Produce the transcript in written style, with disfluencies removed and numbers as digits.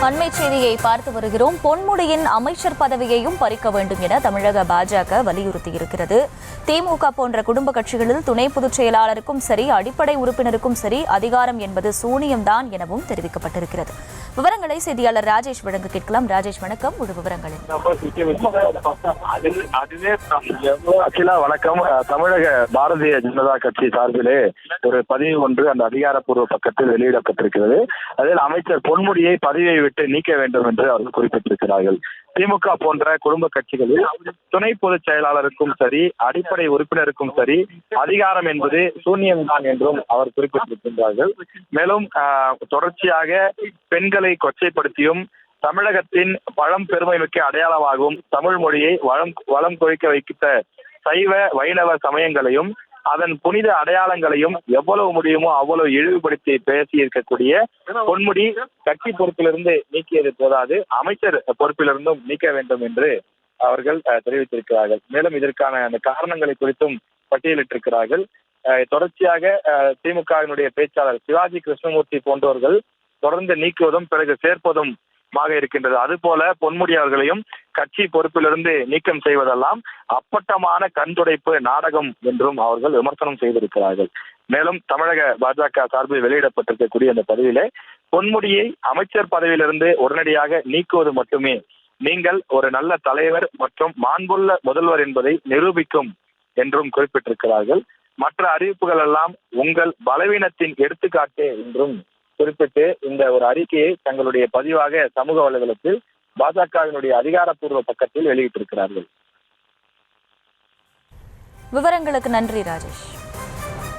அண்மை செய்தியை பார்த்து வருகிறோம். பொன்முடியின் அமைச்சர் பதவியையும் பறிக்க வேண்டும் என தமிழக பாஜக வலியுறுத்தியிருக்கிறது. திமுக போன்ற குடும்ப கட்சிகளில் துணை பொதுச் செயலாளருக்கும் சரி, அடிப்படை உறுப்பினருக்கும் சரி, அதிகாரம் என்பது சூனியம்தான் எனவும் தெரிவிக்கப்பட்டிருக்கிறது. விவரங்களை செய்தியாளர் ராஜேஷ் வழங்க கேட்கலாம். ராஜேஷ், வணக்கம். முழு விவரங்களில் வணக்கம். தமிழக பாரதிய ஜனதா கட்சி சார்பிலே ஒரு பதிவு ஒன்று அந்த அதிகாரப்பூர்வ பக்கத்தில் வெளியிடப்பட்டிருக்கிறது. அதில் அமைச்சர் பொன்முடியை பதவியை விட்டு நீக்க வேண்டும் என்று அவர்கள் குறிப்பிட்டிருக்கிறார்கள். திமுக போன்ற குடும்ப கட்சிகளில் துணை பொதுச் செயலாளருக்கும் சரி, அடிப்படை உறுப்பினருக்கும் சரி, அதிகாரம் என்பது சூன்யம்தான் என்றும் அவர் குறிப்பிட்டிருக்கின்றார்கள். மேலும் தொடர்ச்சியாக பெண்களை கொச்சைப்படுத்தியும் தமிழகத்தின் பழம் பெருமைமிக்க அடையாளமாகவும் தமிழ் மொழியை வளம் கொழிக்க வைத்த சைவ வைணவ சமயங்களையும் அதன் புனித அடையாளங்களையும் எவ்வளவு முடியுமோ அவ்வளவு இழிவுபடுத்தி பேசி இருக்கக்கூடிய பொன்முடி கட்சி பொறுப்பிலிருந்து நீக்கியது போதாது, அமைச்சர் பொறுப்பிலிருந்தும் நீக்க வேண்டும் என்று அவர்கள் தெரிவித்திருக்கிறார்கள். மேலும் இதற்கான அந்த காரணங்களை குறித்தும் பட்டியலிட்டிருக்கிறார்கள். தொடர்ச்சியாக திமுகவினுடைய பேச்சாளர் சிவாஜி கிருஷ்ணமூர்த்தி போன்றவர்கள் தொடர்ந்து நீக்குவதும் பிறகு சேர்ப்பதும் இருக்கின்றது. அதுபோல பொன்முடி அவர்களையும் கட்சி பொறுப்பிலிருந்து நீக்கம் செய்வதெல்லாம் அப்பட்டமான கண்துடைப்பு நாடகம் என்றும் அவர்கள் விமர்சனம் செய்திருக்கிறார்கள். மேலும் தமிழக பாஜக சார்பில் வெளியிடப்பட்டிருக்கக்கூடிய அந்த பதிவிலே பொன்முடியை அமைச்சர் பதவியிலிருந்து உடனடியாக நீக்குவது மட்டுமே நீங்கள் ஒரு நல்ல தலைவர் மற்றும் மாண்புள்ள முதல்வர் என்பதை நிரூபிக்கும் என்றும் குறிப்பிட்டிருக்கிறார்கள். மற்ற அறிவிப்புகள் எல்லாம் உங்கள் பலவீனத்தின் எடுத்துக்காட்டு என்றும் குறிப்பிட்டு இந்த ஒரு அறிக்கையை தங்களுடைய பதிவாக சமூக வலைதளத்தில் பாஜகவினுடைய அதிகாரப்பூர்வ பக்கத்தில் வெளியிட்டிருக்கிறார்கள். விவரங்களுக்கு நன்றி ராஜேஷ்.